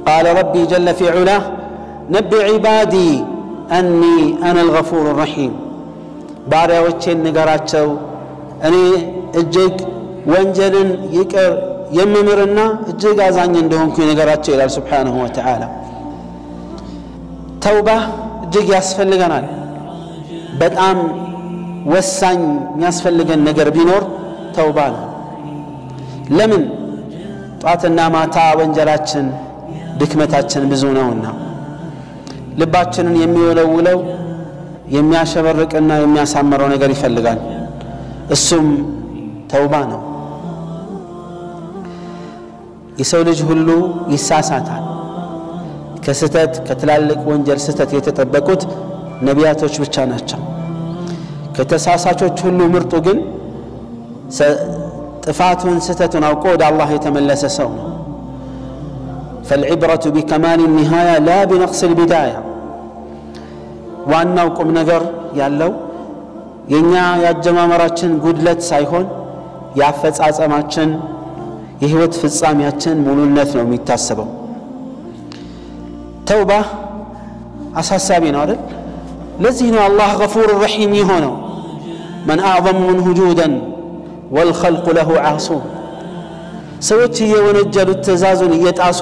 قال ربي جل في علاه نبئ عبادي أني أنا الغفور الرحيم ባሪያዎቼን ንገራቸው እኔ እጅግ ወንጀልን ይቅር የምምርና እጅግ አዛኝ እንደሆንኩ ንገራቸው ይላል ሱብሓነሁ ወተዓላ ተውባ እጅግ ያስፈልገናል በጣም ወሳኝ የሚያስፈልገን ነገር ቢኖር ተውባ ነው ለምን ጧትና ማታ ወንጀላችን ድክመታችን ብዙ ነውና ልባችንን የሚወለውለው የሚያሸበርቅና የሚያሳምረው ነገር ይፈልጋል እሱም ተውባ ነው የሰው ልጅ ሁሉ ይሳሳታል ከስተት ከትላልቅ ወንጀል ስተት የተጠበቁት ነቢያቶች ብቻ ናቸው ከተሳሳቾች ሁሉ ምርጡ ግን ጥፋቱን ስተቱን አውቆ ወደ አላህ የተመለሰ ሰው ነው فالعبرة بكمال النهاية لا بنقص البداية ዋናው ቁም ነገር ያለው የኛ ያጀማመራችን ጉድለት ሳይሆን ያፈጻጸማችን የህይወት ፍጻሜያችን ሙሉነት ነው የሚታሰበው ተውባ አሳሳቢ ነው አይደል ለዚህ ነው አላህ ገፉር ረሂም የሆነው من اعظم من وجودا والخلق له عاصون ሰዎች የወነጀሉት ተዛዙን እየጣሱ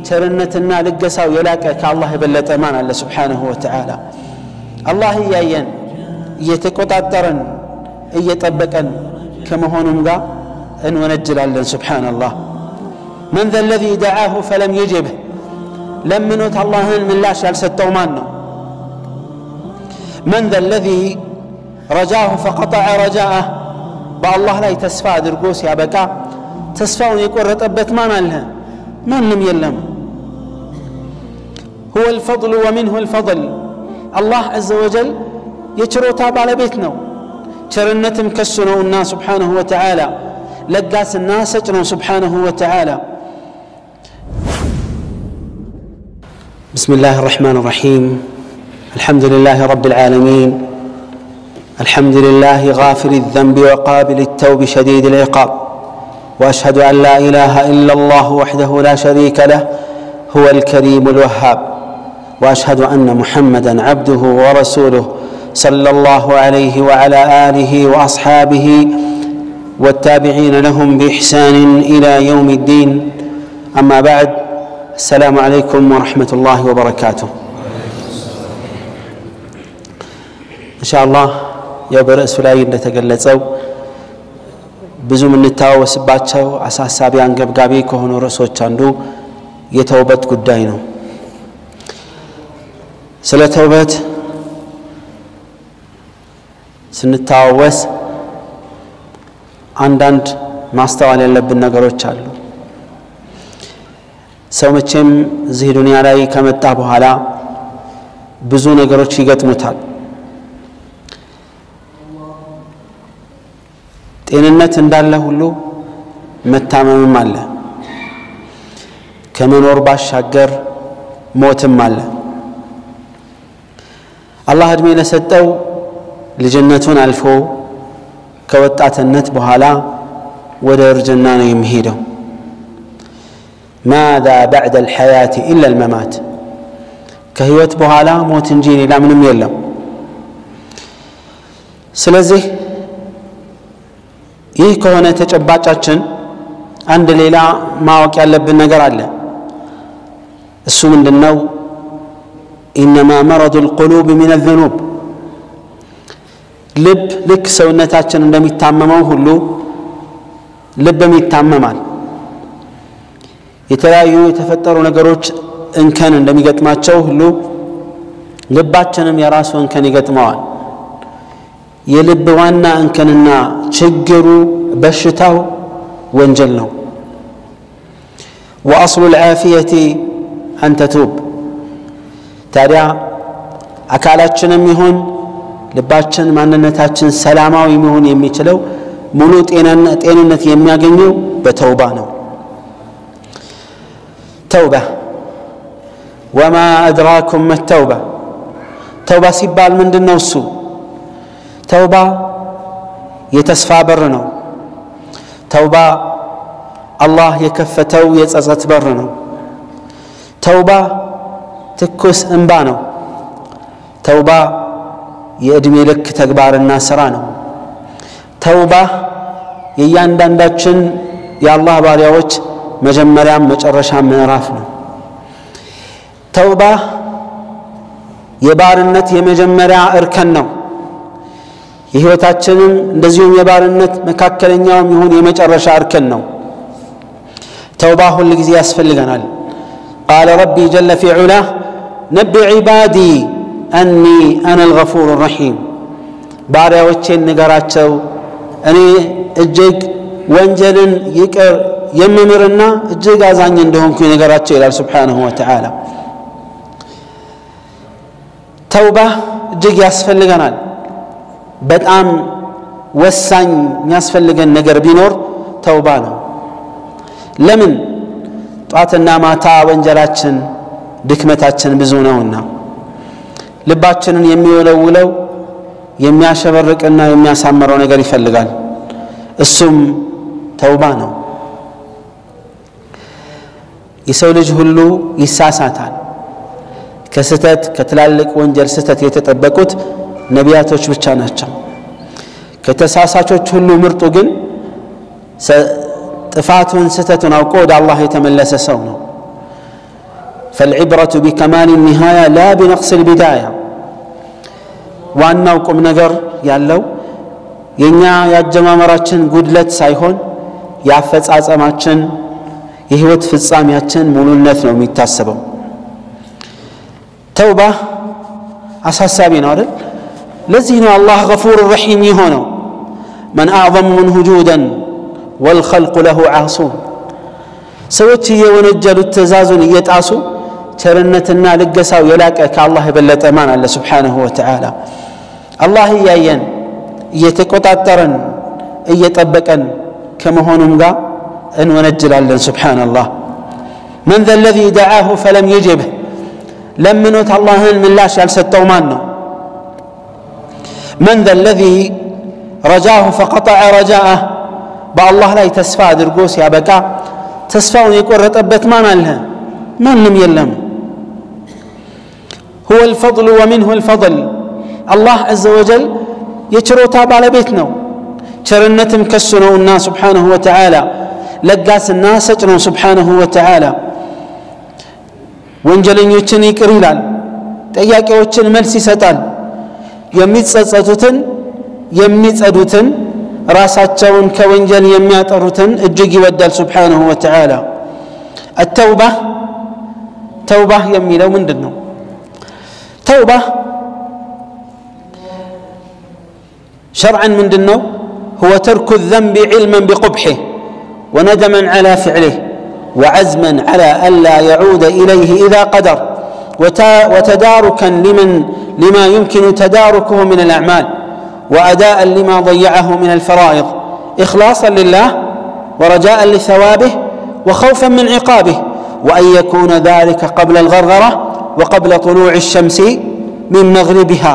ቸርነትና ልገሳው የላቀ ከአላህ የበለጠ ማን አለ Subhanahu Wa Ta'ala الله ያየን እየተቆጣጠረን እየጠበቀን ከመሆኑም ጋር እንወነጀላለን سبحان الله من ذا الذي دعاه فلم يجبه لمنوت اللهن من لا ያልሰጠው ማን ነው من ذا الذي رجاه فقطع رجاءه بالله ላይ ተስፋ አድርጎ ሲያበቃ ተስፋውን የቆረጠበት ማን አለ ማንንም የለም هو الفضل ومنه الفضل الله عز وجل يشروتا بالبيتنا شرنتم كسنوا الناس سبحانه وتعالى لقاس الناس سجنوا سبحانه وتعالى بسم الله الرحمن الرحيم الحمد لله رب العالمين الحمد لله غافر الذنب وقابل التوب شديد العقاب وأشهد أن لا إله إلا الله وحده لا شريك له هو الكريم الوهاب وأشهد أن محمدًا عبده ورسوله صلى الله عليه وعلى آله وأصحابه والتابعين لهم بإحسان إلى يوم الدين أما بعد السلام عليكم ورحمة الله وبركاته إن شاء الله يا برأس لاي نتجلسوا بزوم النتاوس باتشوا أساس سابيان قبقابي كهنو رسول شاندو يتوبت قدينه سلا توبت سنتاوس አንዳንድ ማስተዋል ያለብን ነገሮች አሉ ሰው መቼም እዚህ ዱንያ ላይ ከመጣ በኋላ ብዙ ነገሮች ይገጥሙታል ጤንነት እንዳለ ሁሉ መታመምም አለ ከመኖር ባሻገር ሞትም አለ አላህ እድሜ ለሰጠው ልጅነቱን አልፎ ከወጣትነት በኋላ ወደ እርጅና ነው የሚሄደው ماذا بعد الحياة إلا الممات كهيوت بحالا موت انجيني لا منم يلم ስለዚህ ይህ ከሆነ ተጨባጫችን አንድ ሌላ ማወቅ ያለብን ነገር አለ እሱ ምንድነው انما مرض القلوب من الذنوب ልብ ልክ ሰውነታችን እንደሚታመመው ሁሉ ልብም ይታመማል የተለያዩ የተፈጠሩ ነገሮች እንከን እንደሚገጥማቸው ሁሉ ልባችንም የራሱ እንከን ይገጥመዋል የልብ ዋና እንከንና ችግሩ በሽታው ወንጀል ነው واصل العافيه ان تتوب ታዲያ አካላችንም ይሁን ልባችን ማንነታችን ሰላማዊ መሆን የሚችለው ሙሉ ጤንነት የሚያገኘው በተውባ ነው توبة وما أدراكم ما التوبة توبة ሲባል ምንድነው እሱ توبة የተስፋ በር ነው توبة الله የከፈተው የጸጸት በር ነው ተውባ ትኩስ እንባ ነው ተውባ የእድሜ ልክ ተግባርና ስራ ነው ተውባ የእያንዳንዳችን የአላህ ባሪያዎች መጀመሪያም መጨረሻም ምዕራፍ ነው ተውባ የባርነት የመጀመሪያ እርከን ነው የህይወታችንም እንደዚሁም የባርነት መካከለኛውም ይሁን የመጨረሻ እርከን ነው ተውባ ሁሉ ጊዜ ያስፈልገናል قال ربي جل في علاه نبئ عبادي أني أنا الغفور الرحيم ባሪያዎቼን ንገራቸው እኔ እጅግ ወንጀልን ይቅር የምምርና እጅግ አዛኝ እንደሆንኩ ንገራቸው ይላል ሱብሓነሁ ወተዓላ ተውባ እጅግ ያስፈልገናል በጣም ወሳኝ የሚያስፈልገን ነገር ቢኖር ተውባ ነው ለምን ጧትና ማታ ወንጀላችን ድክመታችን ብዙ ነውና ልባችንን የሚወለውለው የሚያሸበርቅና የሚያሳምረው ነገር ይፈልጋል እሱም ተውባ ነው የሰው ልጅ ሁሉ ይሳሳታል ከስተት ከትላልቅ ወንጀል ስተት የተጠበቁት ነቢያቶች ብቻ ናቸው ከተሳሳቾች ሁሉ ምርጡ ግን ጥፋቱን ስተቱን አውቆ ወደ አላህ የተመለሰ ሰው ነው فالعبرة بكمال النهاية لا بنقص البداية ዋናው ቁም ነገር ያለው የኛ ያጀማመራችን ጉድለት ሳይሆን ያፈጻጸማችን የህይወት ፍጻሜያችን ሙሉነት ነው የሚታሰበው ተውባ አሳሳቢ ነው አይደል ለዚህ ነው አላህ ገፉር ረሂም የሆነው من اعظم منه جودا والخلق له عاصون ሰዎች የወነጀሉት ተዛዙን እየጣሱ ቸርነትና ልገሳው የላቀ ከአላህ የበለጠ ማን አለ ሱብሓነሁ ወተዓላ አላህ ያየን እየተቆጣጠረን እየጠበቀን ከመሆኑም ጋር እንወነጀላለን ሱብሓነላህ من ذا الذي دعاه فلم يجبه ለምኑት አላህን ምላሽ ያልሰጠው ማን ነው من ذا الذي رجاه فقطع رجاءه بالله لا تسفى አድርጎ ሲያበቃ ተስፋውን የቆረጠበት ማን አለ ማንም የለም هو الفضل ومنه الفضل الله عز وجل የችሮታ ባለቤት ነው ቸርነትም ከሱ ነውና سبحانه وتعالى ለጋስና ሰጭ ነው سبحانه وتعالى ወንጀለኞችን ይቅር ይላል ጥያቄዎችን መልስ ይሰጣል የሚጸጸቱትን የሚጸዱትን ራሳቸውን ከወንጀል የሚያጠሩትን እጅግ ይወዳል سبحانه وتعالى التوبة የሚለው ምንድነው توبة شرعا ምንድነው هو ترك الذنب علما بقبحه وندما على فعله وعزما على ألا يعود إليه إذا قدر وتداركا لما يمكن تداركه من الأعمال وأداء لما ضيعه من الفرائض إخلاصا لله ورجاء لثوابه وخوفا من عقابه وأن يكون ذلك قبل الغرغرة وقبل طلوع الشمس من مغربها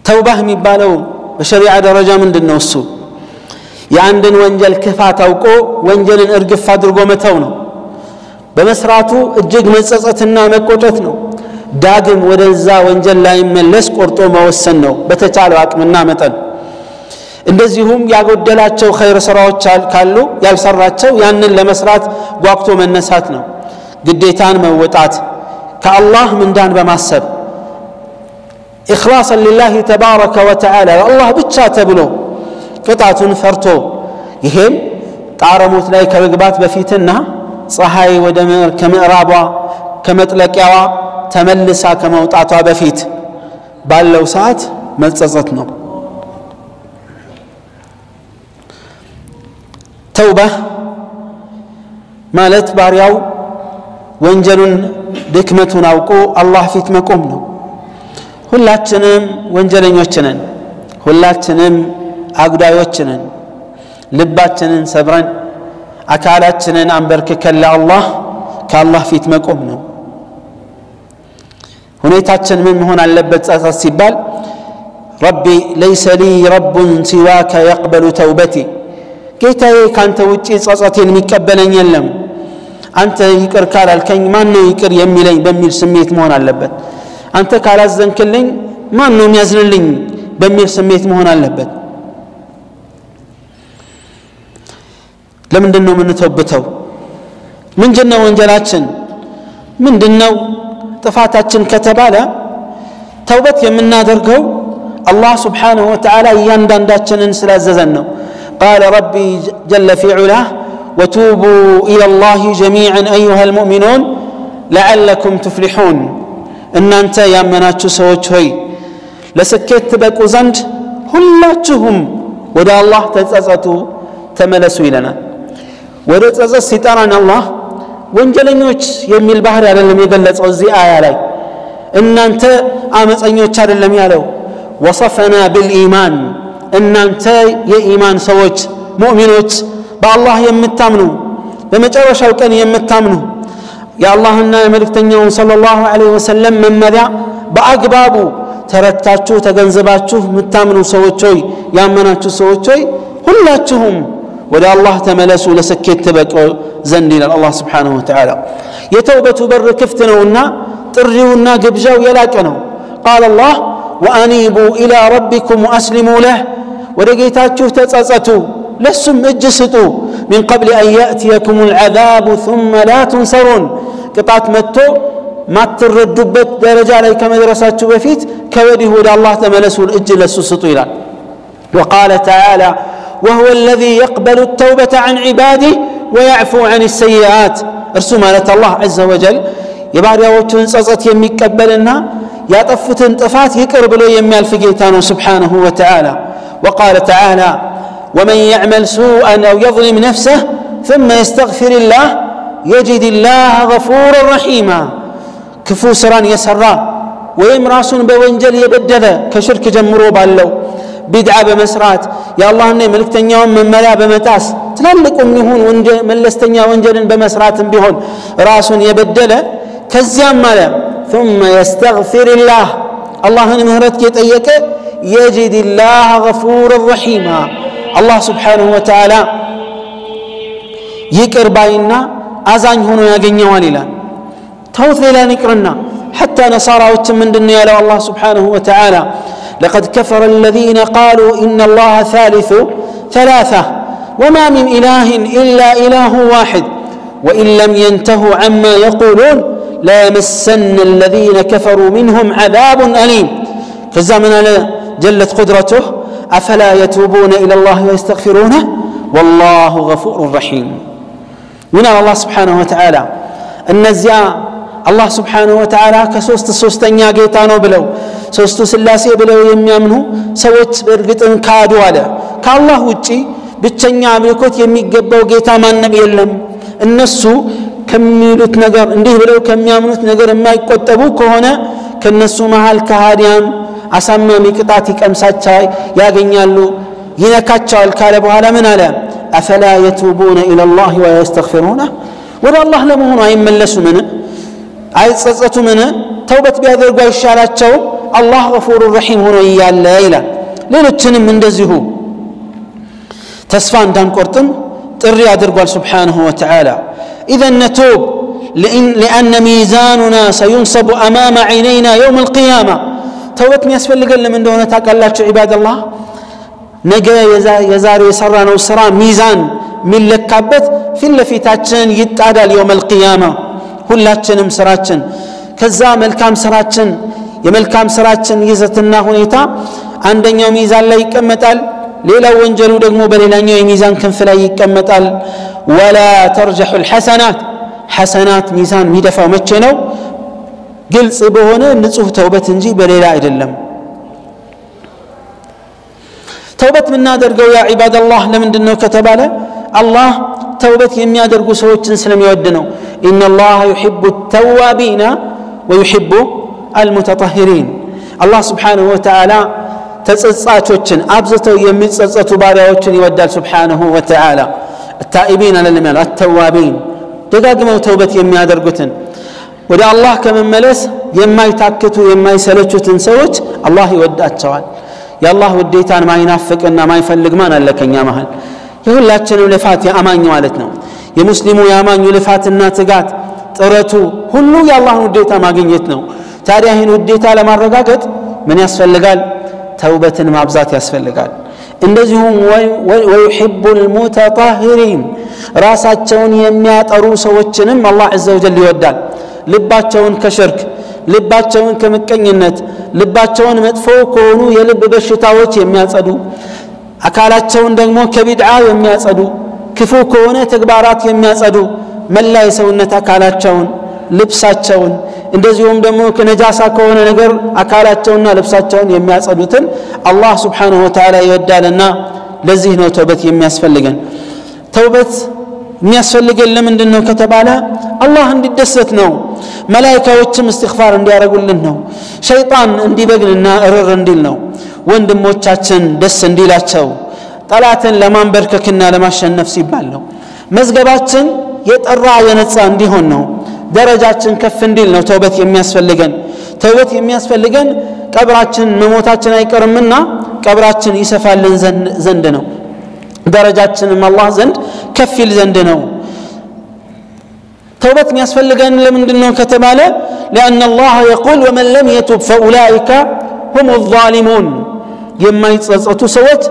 توبة مبالو بشريعة درجة من النوسو የአንድን ወንጀል ክፋት አውቆ ወንጀልን እርግፍ አድርጎ መተው ነው በመስራቱ እጅግ መጸጸትና መቆጨት ነው ዳግም ወደዛ ወንጀል ላይ መለስ ቆርጦ መወሰን ነው በተቻለው አቅምና መጠን እንደዚሁም ያጎደላቸው ኸይር ስራዎች ካሉ ያልሰራቸው ያንን ለመስራት ጓግቶ መነሳት ነው ግዴታን መወጣት ከአላህ ምንዳን በማሰብ إخلاصا لله تبارك وتعالى الله ብቻ ተብሎ ቅጣቱን ፈርቶ ይሄም ጣረሞት ላይ ከመግባት በፊትና ፀሐይ ወደ ከምዕራቧ ከመጥለቂያዋ ተመልሳ ከመውጣቷ በፊት ባለው ሰዓት መጸጸት ነው ተውባ ማለት ባሪያው ወንጀሉን ድክመቱን አውቆ አላህ ፊት መቆም ነው ሁላችንም ወንጀለኞች ነን ሁላችንም አጉዳዮች ነን ልባችንን ሰብረን አካላችንን አንበርክከን ለአላህ ከአላህ ፊት መቆም ነው ሁኔታችን ምን መሆን አለበት ጸጸት ሲባል ربي ليس لي رب سواك يقبل توبتي ጌታዬ ካንተ ውጪ ጸጸቴን የሚቀበለኝ የለም አንተ ይቅር ካላልከኝ ማን ነው ይቅር የሚለኝ በሚል ስሜት መሆን አለበት አንተ ካላዘንክልኝ ማን ነው የሚያዝንልኝ በሚል ስሜት መሆን አለበት ለምንድነው የምንተውበተው ምንድነው ወንጀላችን ምንድነው ጥፋታችን ከተባለ ተውበት የምናደርገው الله سبحانه وتعالى يندنداچنن سلاززن ነው قال ربي جل في علاه وتوبوا الى الله جميعا ايها المؤمنون لعلكم تفلحون እናንተ ያመናችሁ ሰዎች ሆይ ለስኬት ትበቁ ዘንድ ሁላችሁም ወደ አላህ ተጸጸቱ ተመለሱ ይለናል ወደ ጸጸት ሲጠራን አላህ ወንጀለኞች የሚል ባህሪ አይደለም የገለጸው እዚህ አያ ላይ እናንተ አመፀኞች አይደለም ያለው وصفنا بالإيمان እናንተ የኢማን ሰዎች ሙእሚኖች በአላህ የምታምኑ በመጨረሻው ቀን የምታምኑ የአላህና የመልእክተኛው ሰለላሁ ዐለይሂ ወሰለም መመሪያ በአግባቡ ተረታችሁ ተገንዘባችሁ የምታምኑ ሰዎች ሆይ ያመናችሁ ሰዎች ሆይ ሁላችሁም ወደ አላህ ተመለሱ ለስኬት ትበቁ ዘንድ ይላል አላህ Subhanahu Wa Ta'ala የተውበቱ በር ክፍት ነውና ጥሪውና ግብዣው የላቀ ነው قال الله وانيبوا الى ربكم واسلموا له ودغيتاچو تصصتوا لسم اجسطوا من قبل ان ياتيكم العذاب ثم لا تنصرون قطات متو ما تردوبت درجه ላይ ከመድረሳችሁ በፊት ከወዲሁ ወደ አላህ ተመለሱ እጅ ለሱስጡ ይላል وقال تعالى وهو الذي يقبل التوبه عن عباده ويعفو عن السيئات እርሱ ማለት الله عز وجل የባሪያዎቹን ጸጸት የሚቀበልና ያጠፉትን ጥፋት ይቅር ብሎ የሚያልፍ ጌታ ነው سبحانه وتعالى وقال تعالى ومن يعمل سوءا أو يظلم نفسه ثم يستغفر الله يجد الله غفورا رحيما كفو سران يسرى ويمراسون بوانجل يبدل كشرك جمرو بالله بدعة بمسرات يا الله إني ملكتني يوم من ملا بمتاس تلالكم يهون ملستني وانجل بمسرات بهون راسون يبدل كزيان ملا ثم يستغفر الله الله مهرتك يتأيك يجد الله غفورا رحيما الله سبحانه وتعالى يكر باينا أزان هنا يغنيوان إلى توث لا نكرنا حتى نصارى وتمن دنيا له الله سبحانه وتعالى لقد كفر الذين قالوا إن الله ثالث ثلاثة وما من إله إلا إله واحد وإن لم ينتهوا عما يقولون لا يمسن الذين كفروا منهم عذاب أليم فالزمن جلت قدرته أفلا يتوبون إلى الله ويستغفرونه والله غفور رحيم من الله سبحانه وتعالى النزياء الله سبحانه وتعالى كسوست سوستنيا جيتانو بلو سوست سلاسي بلو يميامنو سوت برغتن كادو على كالله وجي بتشنيا ملكوت يميغباو جيتا مانم يلم النسو كميلوت نجر እንዲህ ብለው ከሚያምኑት ነገር የማይቆጠቡ ከሆነ ከነሱ መሃል ከሃዲያን አሳማሚ ቅጣት ይቀምሳቻይ ያገኛሉ ይነካቻል ካለ በኋላ ምን አለ أفلا يتوبون إلى الله ويستغفرونه ወደ አላህ ለመሆኑ አይመለሱምን አይጸጸቱምን ተውበት ቢያደርጉ አይሻላቸው አላህ ገፉር ረሂም ሆኖ ይያለ ይላል ሌሎችንም እንደዚሁ ተስፋ እንዳንቆርጥም ጥሪ አድርጓል سبحانه وتعالى إذا نتوب لأن ميزاننا سينصب أمام عينينا يوم القيامة توبت يسفلقن لمن دون تاقلاتشو عباد الله نجا يزاري يسرانو سرا ميزان من لكابت في اللفتاتشن يتعدى يوم القيامة ሁላችንም ስራችን ከዛ መልካም ስራችን የመልካም ስራችን ይዘትና ሁኔታ አንደኛው ሚዛን ላይ ይቀመጣል ሌላው ወንጀሉ ደግሞ በሌላኛው የሚዛን ክንፍ ላይ ይቀመጣል ولا ترجح الحسنات حسنات ሚዛን የሚደፋው መቼ ነው ግልጽ በሆነ ንጹህ ተውበት እንጂ በሌላ አይደለም ተውበት ምናደርገው ያ ዒባድ አላህ ለምንድነው ከተባለ አላህ ተውበት የሚያደርጉ ሰዎችን ስለሚወድ ነው إن الله يحب التوابين ويحب المتطهرين الله سبحانه وتعالى ተጸጻቾችን አብዝተው የሚጸጸቱ ባሪያዎችን ይወዳል سبحانه وتعالى التائبين للمال التوابين ደጋግመው ተውበት የሚያደርጉትን ወደ አላህ ከመመለስ የማይታክቱ የማይሰለቹትን ሰዎች አላህ ይወዳቸዋል የአላህ ውዴታን ማይናፍቅና ማይፈልግ ማን አለ ከኛ መሃል የሁላችንም ለፋት ያማኝ ማለት ነው የሙስሊሙ ያማኙ ልፋትና ትጋት ጥረቱ ሁሉ የአላህን ውዴታ ማግኘት ነው ታዲያ ይህን ውዴታ ለማረጋገጥ ምን ያስፈልጋል ተውበትን ማብዛት ያስፈልጋል እንደዚሁም ወይሂቡል ሙተጣሂሪን ራሳቸውን የሚያጠሩ ሰዎችንም አላህ عز وجل ይወዳል ልባቸውን ከሽርክ ልባቸውን ከመቀኝነት ልባቸውን መጥፎ ከሆኑ የልብ በሽታዎች የሚያጸዱ አካላቸውን ደግሞ ከቢድዓ የሚያጸዱ ክፉ ከሆነ ተግባራት የሚያጸዱ መላ የሰውነት አካላቸውን ልብሳቸውን እንደዚሁም ደግሞ ከነጃሳ ከሆነ ነገር አካላቸውንና ልብሳቸውን የሚያጸዱትን አላህ Subhanahu Wa Ta'ala ይወዳልና ለዚህ ነው ተውበት የሚያስፈልገን ተውበት የሚያስፈልገን ለምንድነው ከተባለ አላህ እንዲደሰት ነው መላእክቶችም استغفار እንዲያረጉልን ነው ሸይጣን እንዲበግንና እርር እንዲል ነው ወንድሞቻችን ደስ እንዲላቸው ጠላትን ለማንበርከክና ለማሸነፍ ሲባል ነው መዝገባችን የጠራ የነጻ እንዲሆን ነው ደረጃችን ከፍ እንዲል ነው ተውበት የሚያስፈልገን ቀብራችን መሞታችን አይቀርምና ቀብራችን ይሰፋልን ዘንድ ነው ደረጃችንም አላህ ዘንድ ከፍ ይል ዘንድ ነው ተውበት የሚያስፈልገን ለምንድነው ከተባለ لأن الله يقول ومن لم يتب فأولئك هم الظالمون የማይጸጸቱ ሰዎች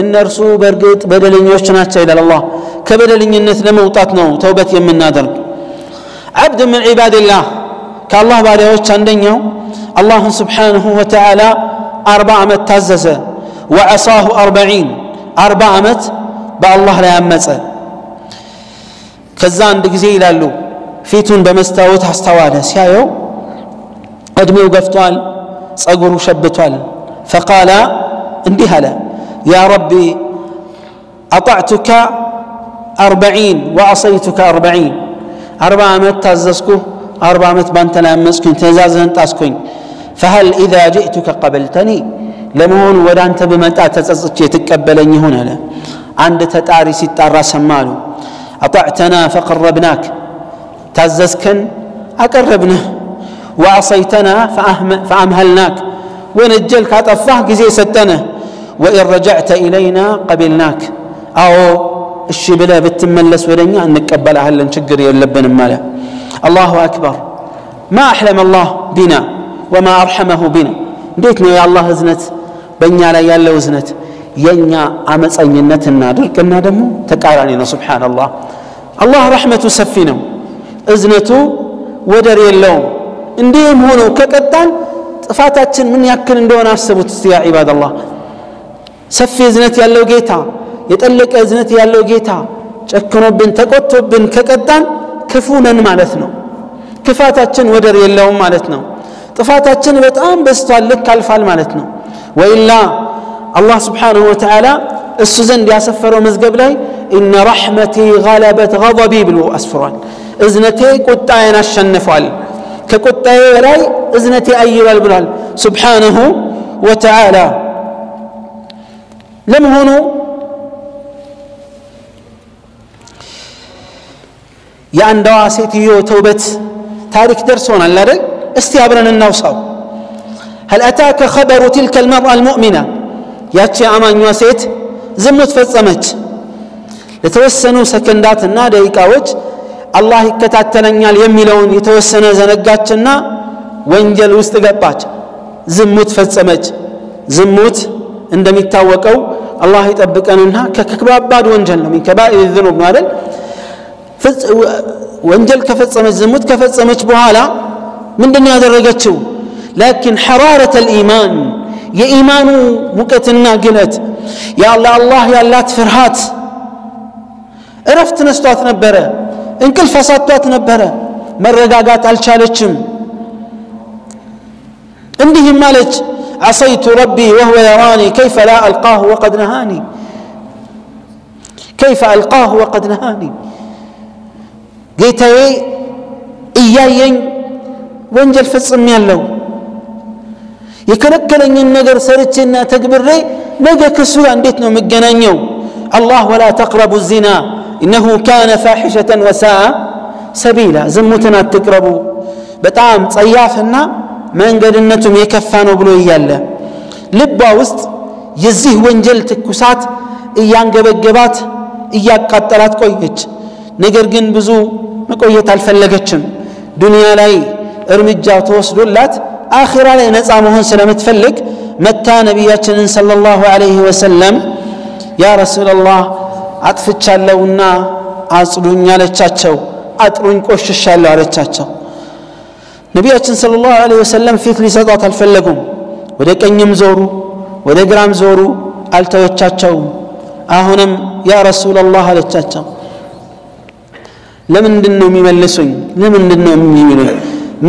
እነርሱ በርግጥ በደለኞች ናቸው ይላል አላህ ከበደለኝነት ለመውጣት ነው ተውበት የምናደርግ عبد من عباد الله كالله ባሪያዎች አንደኛው الله سبحانه وتعالى 40 ዓመት ታዘዘ وعصاه 40 ዓመት በአላህ ላይ አመፀ ከዛ አንድ ጊዜ ይላሉ ፊቱን በመስታወት አስተዋለ ሲያየው እድሜው ገፍቷል ጸጉሩ ሸብቷል فقال እንዲህ አለ يا ربي أطعتك 40 وعصيتك 40 ዓመት ታዘዝኩ 40 ዓመት ባንተ ላይ አመፅኩኝ ትእዛዝህን ጣስኩኝ فهل إذا جئتك قبلتني ለመሆኑ ወደ አንተ በመጣ ተጸጽቼ ትቀበለኝ ይሆን አለ አንድ ተጣሪ ሲጣራ ሰማሉ أطعتنا فقربناك ታዘዝከን አቀረብነህ وعصيتنا فأمهلناك ونجل ካጠፋህ ጊዜ ሰጠነህ وإن رجعت إلينا قبلناك أو الشبلة بتملس ولنيا أن نقبل أهلا شجر يلبن ماله الله أكبر ما أحلم الله بنا وما أرحمه بنا ديتنا يا الله زنت بنيا لا يلا وزنت ينيا عمس أي نتنا درك النادم تكارانينا سبحان الله الله رحمة سفينه إزنته ودر يلوم إنديم هونو كقطان فاتاتشن من يأكل دون أسبوت يا عباد الله سفي إزنت يلو جيتا يتقلق إزنت يلو جيتا ጨክኖብን ተቆጥቶብን ከቀጣን ክፉነን ማለት ነው ክፋታችን ወደር የለውም ማለት ነው ጥፋታችን በጣም በስቷል ልክ አልፋል ማለት ነው ወኢላ አላህ Subhanahu Wa Ta'ala እሱ ዘንድ ያሰፈረው መዝገብ ላይ ان رحمتي غلبت غضبي ብሎ አስፍሯል እዝነቴ ቁጣዬን አሸንፏል ከቁጣዬ ላይ እዝነቴ አይራል ብሏል Subhanahu Wa Ta'ala ለመሆኑ ያንዳዋ ሴትዮ ተውበት ታሪክ ደርሶናል አይደል እስቲ አብረን እናውሳው هل اتاك خبر تلك المرأة المؤمنة ያቺ አማኟ ሴት ዝሙት ፈጸመች ለተወሰኑ ሰከንዳትና ደቂቃዎች አላህ ይከታተለኛል የሚለውን የተወሰነ ዘነጋችና ወንጀል ውስጥ ገባች ዝሙት ፈጸመች ዝሙት እንደሚታወቀው አላህ ይጠብቀንና ከከባድ ወንጀል ነው ከባኢር الذنوب ነው አይደል ወንጀል ከፈጸመች ዝሙት ከፈጸመች በኋላ ምንድነው ያደረገችው لكن حرارة الإيمان የኢማኑ ሙቀትና ግለት ያ አላህ ያላት ፍርሃት እረፍት ነስቷት ነበረ እንቅልፍ አሳጥቷት ነበረ መረጋጋት አልቻለችም እንዲህ ማለች عصيت ربي وهو يراني كيف لا ألقاه وقد نهاني كيف ألقاه وقد نهاني ጌታዬ እያየኝ ወንጀል ፈጽሜያለሁ የከለከለኝን ነገር ሰርቼና ተግብሬ ነገ ከሱ እንዴት ነው መገናኘው الله ولا تقربوا الزنا انه كان فاحشة وساء سبيلا ዝሙትን አትቅረቡ በጣም ጸያፍና መንገድነቱም የከፋ ነው ብሎ ይያለ ልቧ ውስጥ የዚህ ወንጀል ትኩሳት እያንገበገባት እያቃጠላት ቆየች ነገር ግን ብዙ መቆየት አልፈለገችም ዱንያ ላይ እርምጃ ተወስዶላት አኺራ ላይ ነፃ መሆን ስለምትፈልግ መታ ነብያችንን ሰለላሁ ዐለይሂ ወሰለም ያ ረሱላህ አጥፍቻለሁና አጽዱኝ አለቻቸው አጥሩኝ ቆሽሻለሁ አለቻቸው ነብያችን ሰለላሁ ዐለይሂ ወሰለም ፊት ሊሰጣት አልፈለጉም ወደ ቀኝም ዞሩ ወደ ግራም ዞሩ አልተወቻቸው አሁንም ያ ረሱላህ አለቻቸው ለምንድነው የሚመልሱኝ ለምንድነው የሚሉኝ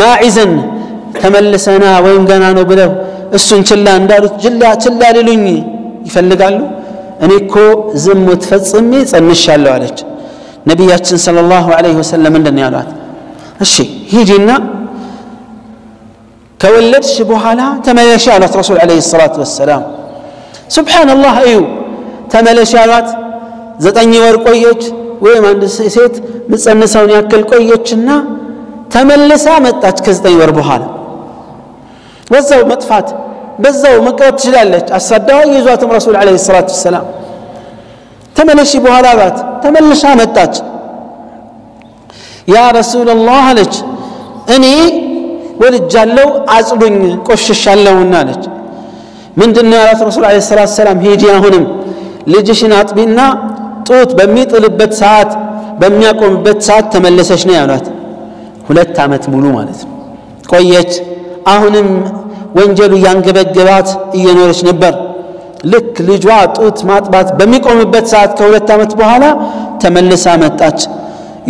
ማዕዘን ተመልሰና ወይም ገና ነው ብለው እሱን ችላ እንዳሉት ችላ ሊሉኝ ይፈልጋሉ እኔ እኮ ዝሙት ፈጽሜ ጸንሻለሁ አለች ነብያችን ሰለላሁ ዐለይሂ ወሰለም እንደነ ያሏት እሺ ሂጂና ከወለድሽ በኋላ ተመለሽ አሏት ረሱል ዐለይሂ ሰላቱ ወሰለም ሱብሃንአላህ እዩ ተመለሽ አሏት 9 ወር ቆየች ወይም አንድ ሴት ምጸነሳውን ያክል ቆየችና ተመልሳ መጣች ከ9 ወር በኋላ ወዛው መጥፋት በዛው መቅረት ትችላለች አሳዳው ይዟትም ረሱል ዐለይሂ ሰላቱ ወሰለም ተመለሽ በኋላ ባት ተመልሳ መጣች ያ ረሱላህ አለች እኔ ወልጃለሁ አጽዱኝ ቆሽሻለሁና አለች ምንድነው ያላት ረሱል ዐለይሂ ሰላቱ ወሰለም ሂጂ አሁንም ልጅሽን አጥቢና ጡት በሚጥልበት ሰዓት በሚያቆምበት ሰዓት ተመለሰሽ ነው ያሏት 2 ዓመት ሙሉ ማለት ነው ቆየች አሁንም ወንጀሉ ያንገበገባት እየኖረች ነበር ልክ ልጇ ጡት ማጥባት በሚቆምበት ሰዓት ከ2 ዓመት በኋላ ተመልሳ መጣች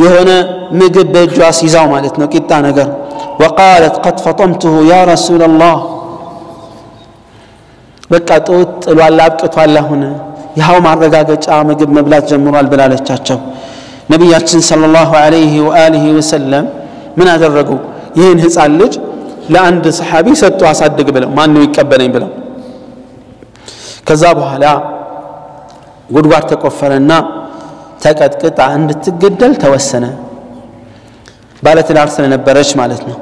የሆነ ምግብ በእጇ ሲዛው ማለት ነው ቂጣ ነገር وقالت قد فطمته يا رسول الله በቃ ጡት ጥሏል አብቅቷል አሁን ያው ማረጋገጫ ምግብ መብላት ጀምሯል ብላለቻቸው ነብያችን ሰለላሁ ዐለይሂ ወአሊሂ ወሰለም ምን አደረጉ ይህን ህፃን ልጅ ለአንድ ሰሃቢ ሰጡ አሳድግ ብለው ማን ነው ይቀበለኝ ብለው ከዛ በኋላ ጉድጓድ ተቆፈረና ተቀጥቅጣ እንድትገደል ተወሰነ ባለትዳር ስለነበረች ማለት ነው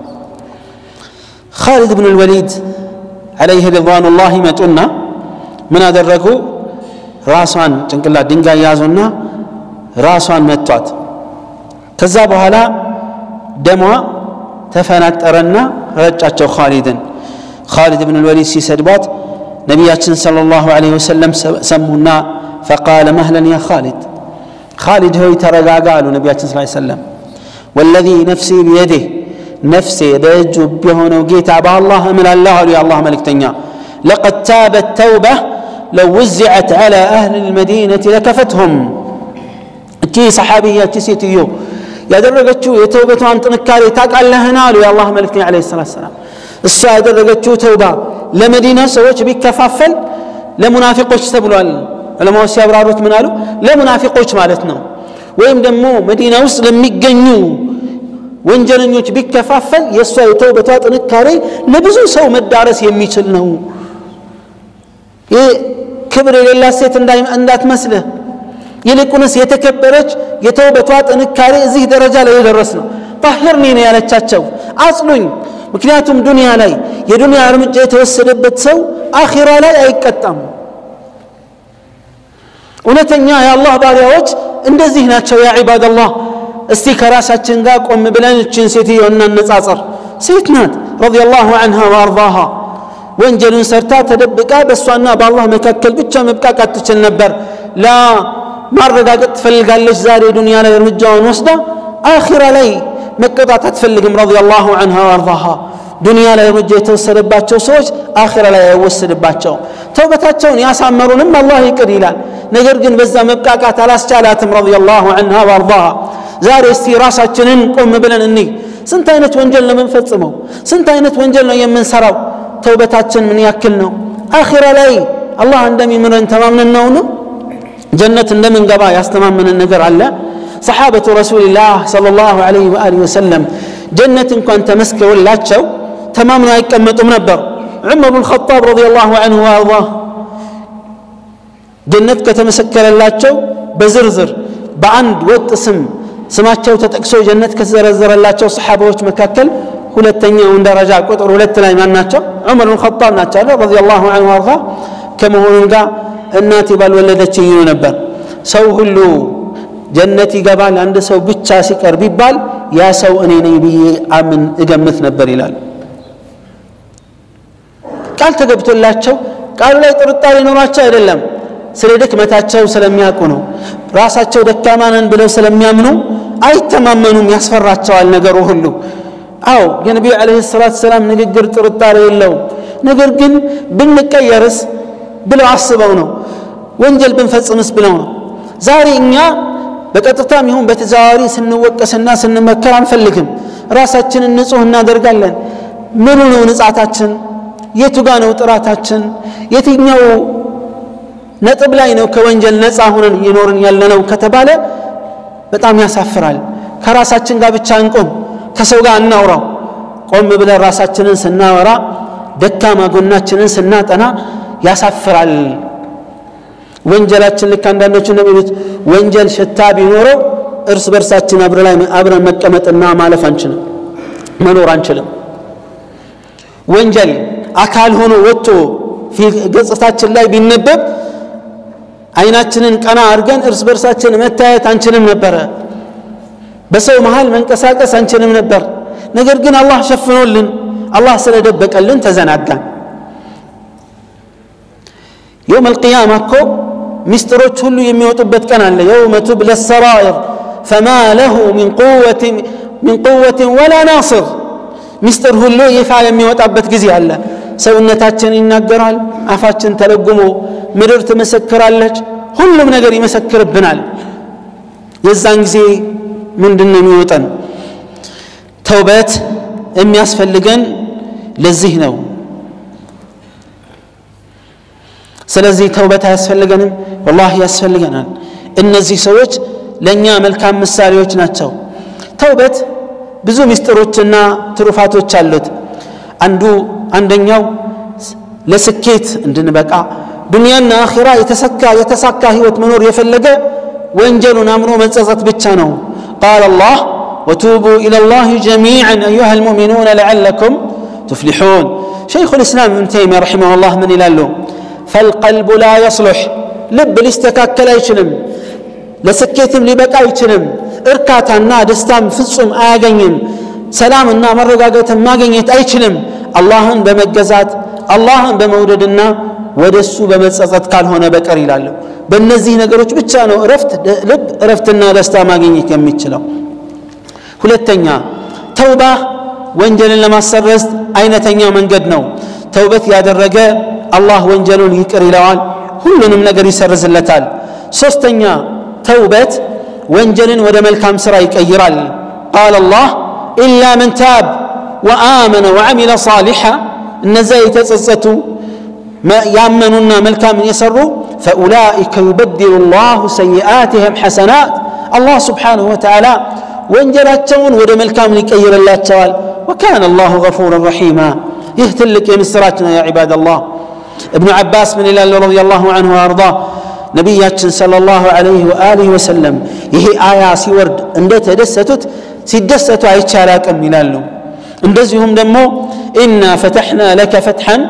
خالد بن الوليد عليه رضوان الله መጡና ምን አደረጉ ራሷን ጭንቅላት ድንጋይ ያዙና ራሷን መቷት ከዛ በኋላ ደሟ ተፈናጠረና ረጫቸው خالد بن الوليد ሲሰድባት ነብያችን ሰለላሁ ዐለይሂ ወሰለም ሰሙና فقال مهلا يا خالد ሆይ ተረጋጋ አሉ ነብያችን ሰለላሁ ዐለይሂ ወሰለም والذي نفسي بيده نفسي بيجو بهونو جيتا بالله من الله يا الله ملكتنيا لقد تابت توبة لو وزعت على أهل المدينة لكفتهم تي صحابية تسيتيو يا درجتشو يتوبة عن تنكاري تاك الله نالو يا الله ملكتني عليه الصلاة والسلام الساعة درجتشو توبة لمدينة سويت بكفافل لمنافقوش تبلوال لما هو سيابراروت منالو لمنافقوش مالتنا ويم دمو مدينة وصل ميقنيو ወንጀለኞች ቢከፋፈል የሷ የተውበቷ ጥንካሬ ለብዙ ሰው መዳረስ የሚችል ነው ክብር የሌላት ሴት እንዳትመስልህ ይልቁንስ የተከበረች የተውበቷ ጥንካሬ እዚህ ደረጃ ላይ የደረስ ነው طهرني ነው ያለቻቸው አጽሉኝ ምክንያቱም ዱንያ ላይ የዱንያ እርምጃ የተወሰደበት ሰው አኺራ ላይ አይቀጣም እውነተኛ የአላህ ባሪያዎች እንደዚህ ናቸው ያ ዒባደላህ እስቲ ከራሳችን ጋር ቆም ብለን እቺን ሴትዮ እናነጻጽር ሴት ናት ረዲየላሁ ዐንሃ ወአርዳሃ ወንጀልን ሰርታ ተደብቃ በሷና በአላህ መካከል ብቻ መብቃቃት ትችል ነበር ላ ማረጋገጥ ትፈልጋለች ዛሬ ዱንያ ላይ እርምጃውን ወስዳ አኺራ ላይ መቀጣት አትፈልግም ረዲየላሁ ዐንሃ ወአርዳሃ ዱንያ ላይ እርምጃ የተወሰደባቸው ሰዎች አኺራ ላይ አይወሰድባቸው ተውበታቸውን ያሳመሩንም አላህ ይቅር ይላል ነገር ግን በዛ መብቃቃት አላስቻላትም ረዲየላሁ ዐንሃ ወአርዳሃ ዛሬ እስቲ ራሳችንን ቆም ብለን እንይ ስንት አይነት ወንጀል ነው የምንፈጽመው ስንት አይነት ወንጀል ነው የምንሰራው ተውበታችን ምን ያክል ነው አኺራ ላይ አላህ እንደሚምረን ተማምነን ነው ጀነት እንደምንገባ ያስተማመነን ነገር አለ ሰሃበቱ ረሱልላህ ሰለላሁ ዐለይሂ ወአሊሂ ወሰለም ጀነት እንኳን ተመስከውላቸው ተማምነው አይቀመጡም ነበር ዑመር ኢብኑ ኸጣብ ረዲየላሁ ዐንሁ ወአርዳህ ጀነት ከተመሰከረላቸው በዝርዝር በአንድ ወጥ ስማቸው ተጠቅሶ ጀነት ከተዘረዘረላቸው ሰሃባዎች መካከል ሁለተኛው ደረጃ ቁጥር 2 ላይ ማን ናቸው ዑመር ኢብኑ ኸጣብ ናቸው ረዲየላሁ ዐንሁ ወአርዳ ከመሆኑም ጋር እናት ባልወለደችኝ ነበር ሰው ሁሉ ጀነት ይገባል አንድ ሰው ብቻ ሲቀር ቢባል ያ ሰው እኔ ነኝ ብዬ አምን እገምት ነበር ይላል ቃል ተገብቶላቸው ቃሉ ላይ ጥርጣሬ ኖራቸው አይደለም ስለ ድክመታቸው ስለሚያውቁ ነው ራሳቸው ደካማ ነን ብለው ስለሚያምኑ አይተማመኑም ያስፈራቸዋል ነገሩ ሁሉ አው የነብዩ አለይሂ ሰላቱ ሰላም ንግግር ጥርጣሬ የለው ነገር ግን ብንቀየርስ ብለው አስበው ነው ወንጀል ብንፈጽምስ ብለው ነው ዛሬ እኛ በቀጥታም ይሁን በተዛዋሪ ስንወቀስና ስንመከር አንፈልግም ራሳችንን ንጹህ እናደርጋለን ምን ነው ንጻታችን የቱ ጋር ነው ጥራታችን የትኛው ነጥብ ላይ ነው ከወንጀል ነፃ ሆነን ይኖርን ያለነው ከተባለ በጣም ያሳፍራል ከራሳችን ጋር ብቻ እንቆም ከሰው ጋር እናውራው ቆም ብለን ራሳችንን ስናወራ ደካማ ጎናችንን ስናጠና ያሳፍራል ወንጀላችን ልክ አንዳንዶቹ እንደሚሉት ወንጀል ሽታ ቢኖረው እርስ በርሳችን አብረን መቀመጥና ማለፍ አንችልም መኖር አንችልም ወንጀል አካል ሆኖ ወጥቶ ገጽታችን ላይ ቢነበብ አይናችንን ቀና አድርገን እርስ በርሳችን መታየት አንችልም ነበር በሰው መሃል መንቀሳቀስ አንችልም ነበር ነገር ግን አላህ ሸፍኖልን አላህ ስለደበቀልን ተዘናጋን يوم القيامة كو مستروች ሁሉ የሚወጡበት ቀን አለ يوم تبلى السرائر فما له من قوة ولا ناصر مستر ሁሉ ይፋ የሚወጣበት ጊዜ አለ ሰውነታችን ይናገራል አፋችን ተለጉሞ ምድር ትመሰክራለች ሁሉም ነገር ይመሰክርብናል የዛን ጊዜ ምንድነው የሚወጣን ተውበት የሚያስፈልገን ለዚህ ነው ስለዚህ ተውበት ያስፈልገንም والله ያስፈልገናል እነዚህ ሰዎች ለኛ መልካም ምሳሌዎች ናቸው ተውበት ብዙ ምስጥሮችና ትሩፋቶች አሉት አንደኛው ለስኬት እንድንበቃ ዱንያና አኺራ የተሳካ ህይወት መኖር የፈለገ ወንጀሉን አምኖ መጸጸት ብቻ ነው قال الله وتوبوا الى الله جميعا ايها المؤمنون لعلكم تفلحون شيخ الاسلام ابن تيميه رحمه الله من يلاله فالقلب لا يصلح لب لاستكاكل አይችልም ለስኬትም ሊበቃ አይችልም እርካታና ደስታም ፍጹም አያገኝም ሰላምና መረጋጋትም ማግኘት አይችልም አላህን በመገዛት አላህን በመውደድና ወደሱ በመጸጸት ካልሆነ በቀር ይላል በእነዚህ ነገሮች ብቻ ነው ልብ እረፍትና ደስታ ማግኘት የሚችለው ሁለተኛ ተውባ ወንጀልን ለማሰረዝ አይነተኛ መንገድ ነው ተውበት ያደረገ አላህ ወንጀሉን ይቅር ይለዋል ሁሉንም ነገር ይሰርዝለታል ሶስተኛ ተውበት ወንጀልን ወደ መልካም ስራ ይቀይራል قال الله الا من تاب وآمن وعمل صالحا እነዛ የተጸጸቱ ያመኑና መልካም የሰሩ فاولئك يبدل الله سيئاتهم حسنات الله سبحانه وتعالى ወንጀላቸውን ወደ መልካም ሊቀይርላቸዋል وكان الله غفورا رحيما يهتلك يمسراتنا يا عباد الله ابن عباس من الله رضي الله عنه وارضاه ነብያችን ሰለላሁ ዐለይሂ ወአሊሂ ወሰለም ይሄ አያ ሲወርድ እንደተደሰቱት ሲደሰቱ አይቻላቅም ይላሉ እንደዚሁም ደግሞ ኢና ፈተህና ለከ ፈትሐን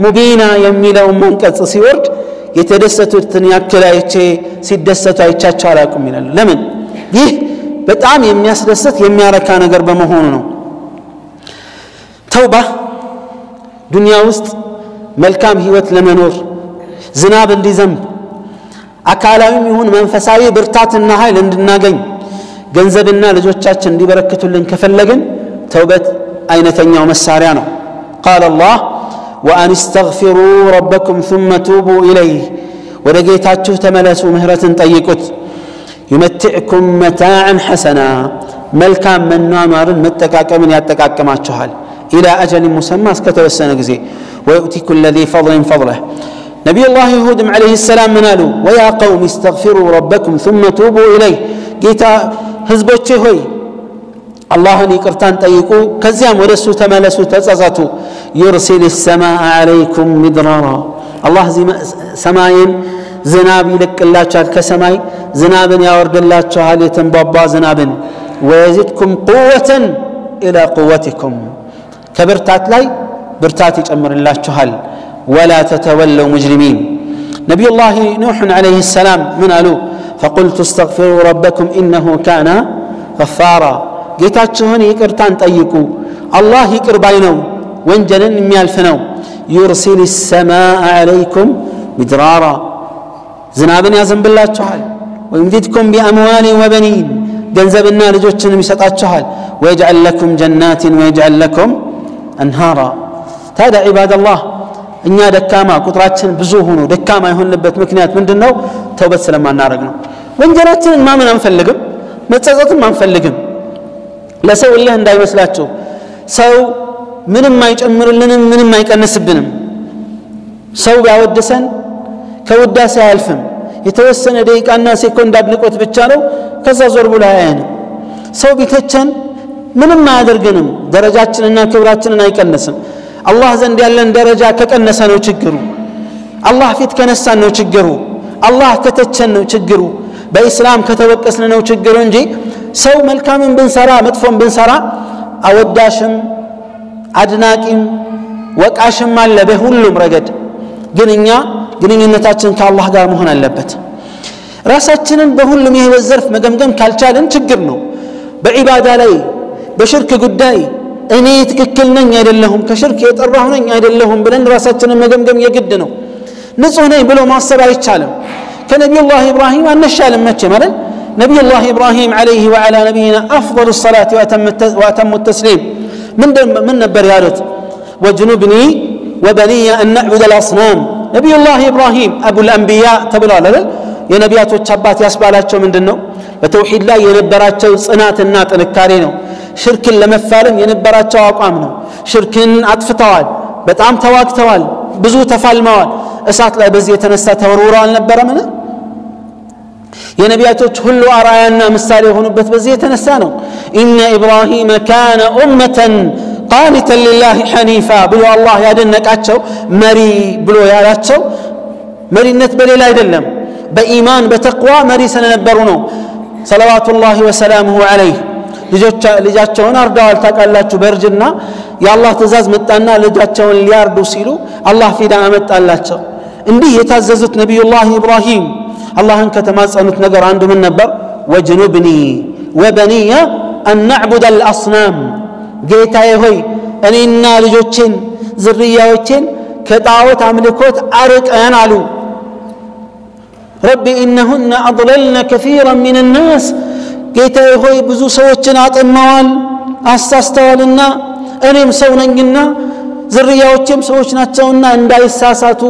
ሙቢና የሚለው መንቀጽ ሲወርድ የተደሰቱትን ያክል አይቼ ሲደሰቱ አይቻቸው አላቅም ይላሉ ለምን ይህ በጣም የሚያስደስት የሚያረካ ነገር በመሆኑ ነው ተውባ ዱንያ ውስጥ መልካም ህይወት ለመኖር ዝናብ እንዲዘንብ አካላዊም ይሁን መንፈሳዊ ብርታትና ኃይል እንድናገኝ ገንዘብና ልጆቻችን እንዲበረክቱልን ከፈለግን ተውበት አይነተኛው መሳሪያ ነው قال الله وان استغفروا ربكم ثم توبوا اليه ወደጌታችሁ ተመለሱ ምህረትን ጠይቁት يمتعكم متاعا حسنا መልካም መኗኗርን መጠቃቀምን ያጠቃቀማችኋል الى اجل مسمى እስከተወሰነ ጊዜ ويؤتي كل ذي فضل فضله نبي الله هود عليه السلام منالو ويا قوم استغفروا ربكم ثم توبوا إليه جيتا حزبوچه ሆይ አላህን ይቅርታን ጠይቁ ከዚያም ወደሱ ተመለሱ ተጸጸቱ يرسل السماء عليكم مدرارا الله ሰማይን ዝናብ ይልክላችኋል ከሰማይ ዝናብን ያወርድላችኋል የተንባባ ዝናብን ويزيدكم قوة إلى قوتكم ከብርታት ላይ ብርታት ይጨምርላችኋል ولا تتولوا مجرمين نبي الله نوح عليه السلام من قالوا فقلت استغفروا ربكم إنه كان غفارا ጌታችሁን ይቅርታን ጠይቁ አላህ ይቅር ባይ ነው ወንጀልን የሚያልፍ ነው يرسل السماء عليكم مدرارا ዝናብን ያዘንብላችኋል ويمددكم بأموال وبنين ገንዘብና ልጆችንም ይሰጣችኋል ويجعل لكم جنات ويجعل لكم أنهارا هذا عباد الله እኛ ደካማ ቁጥራችን ብዙ ሆኖ ደካማ ይሆንበት ምክንያት ምንድነው ተውበት ስለማናረግ ነው ወንጀላችንን ማመን አንፈልግም መጸጸትም አንፈልግም ለሰው الله እንዳይመስላችሁ ሰው ምንም አይጨምርልንም ምንም አይቀንስብንም ሰው ያወደሰን ከውዳሴ አያልፍም የተወሰነ ደቂቃና ሴኮንድ አድንቆት ብቻ ነው ከዛ ዞር ብሎ ያያየን ሰው ቢተቸን ምንም አያደርገንም ደረጃችንና ክብራችንን አይቀንስም አላህ ዘንድ ያለን ደረጃ ከቀነሰ ነው ችግሩ አላህ ፊት ከነሳን ነው ችግሩ አላህ ከተቸን ነው ችግሩ በእስላም ከተወቀስን ነው ችግሩ እንጂ ሰው መልካምን ብንሰራ መጥፎን ብንሰራ አወዳሽም አድናቂም ወቃሽም አለ በሁሉም ረገድ ግን እኛ ግንኙነታችን ከአላህ ጋር መሆን አለበት ራሳችንን በሁሉም የህይወት ዘርፍ መገምገም ካልቻለን ችግር ነው በዒባዳ ላይ በሽርክ ጉዳይ እኔ ትክክል ነኝ አይደለሁም ከሽርክ የጠራሁ ነኝ አይደለሁም ብለን ራሳችንን መገምገም የግድ ነው ንጹህ ነኝ ብሎ ማሰብ አይቻልም ከነቢዩላህ ኢብራሂም አንሻልም መቼ ማለት ነቢዩላህ ኢብራሂም عليه وعلى نبينا افضل الصلاه واتم التسليم من نبر يارت وجنبني وبني ان نعبد الاصنام نبي الله ابراهيم ابو الانبياء تبلوا على የነቢያቶች አባት ያስባላቸው ምንድነው በተውሂድ ላይ የነበራቸው ጽናትና ጥንካሬ ነው ሽርክን ለመፋለም የነበራቸው አቋም ነው ሽርክን አጥፍተዋል በጣም ተዋግተዋል ብዙ ተፋልመዋል እሳት ላይ በዚህ የተነሳ ተወርውረው አልነበረምን የነቢያቶች ሁሉ አራያና ምሳሌ ሆኑበት በዚህ የተነሳ ነው ኢነ ኢብራሂም ካነ ኡመተን قانتا لله حنيفا ብሎ አላህ ያደነቃቸው መሪ ብሎ ያላቸው መሪነት በሌላ አይደለም በኢማን በተቅዋ መሪ ስለነበሩ ነው ሰለዋቱላሂ ወሰላሙሁ ዐለይሂ ልጃቸውን አርደዋል ታቃላችሁ በርጅና የአላህ ትእዛዝ መጣና ልጃቸውን ሊያርዱ ሲሉ አላህ ፊዳ አመጣላቸው እንዲህ የታዘዙት ነብዩላህ ኢብራሂም አላህን ከተማጸኑት ነገር አንዱ ምን ነበር ወጅኑብኒ ወበኒያ አን ነዕቡድ አልአስናም ጌታዬ ሆይ እኔና ልጆቼን ዝርያዎቼን ከጣዖት አምልኮት አርቀን አሉ ربي إنهن أضللن كثيرا من الناس ጌታዬ ሆይ ብዙ ሰዎችን አጥመዋል አሳስተዋልና እኔም ሰው ነኝና ዝርያዎቼም ሰዎች ናቸውና እንዳይሳሳቱ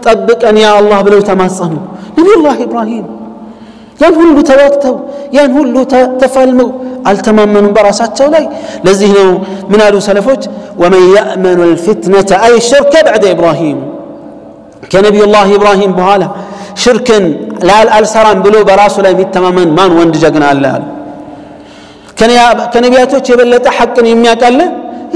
ጠብቀን ያ አላህ ብለው ተማጸኑ ነብዩላህ ኢብራሂም ያን ሁሉ ተዋግተው ያን ሁሉ ተፋልመው አልተማመኑም በራሳቸው ላይ ለዚህ ነው ምን አሉ ሰለፎች ومن يأمن الفتنة أي الشرك بعد إبراهيم ከነብዩላህ ኢብራሂም በኋላ ሽርክን አልሰራም ብሎ በራሱ ላይ የሚተማመን ማን ወንድ ጀግና አለ ከነቢያቶች የበለጠ ሐቅን የሚያቀለ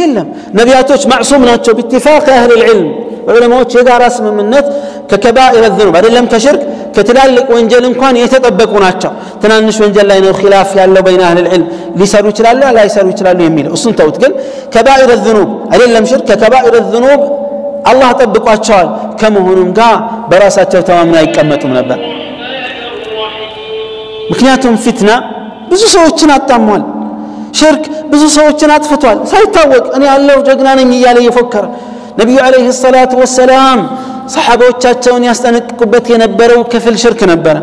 የለም ነቢያቶች ማዕሱም ናቸው باتفاق اهل العلم ዑለማዎች የጋራ ስምምነት ከከባኢር الذنوب አይደለም ከሽርክ ከትላልቅ ወንጀል እንኳን የተጠበቁ ናቸው ትናንሽ ወንጀል ላይ ነው ኺላፍ ያለው بين اهل العلم ሊሰሩ ይችላሉ ላይሰሩ ይችላሉ የሚለው እሱን ተውት ግን ከባኢር الذنوب አይደለም ሽርክ ከከባኢር الذنوب አላህ ጠብቋቸዋል ከመሆኑም ጋር በራሳቸው ተማምነው አይቀመጡም ነበር ምክንያቱም ፊትና ብዙ ሰዎችን አጣሟል ሽርክ ብዙ ሰዎችን አጥፍቷል ሳይታወቅ እኔ ያለው ጀግና ነኝ እያለ የፎከረ ነብዩ አለይሂ ሰላቱ ወሰላም ሰሃቦቻቸውን ያስጠነቅቁበት የነበረው ክፍል ሽርክ ነበር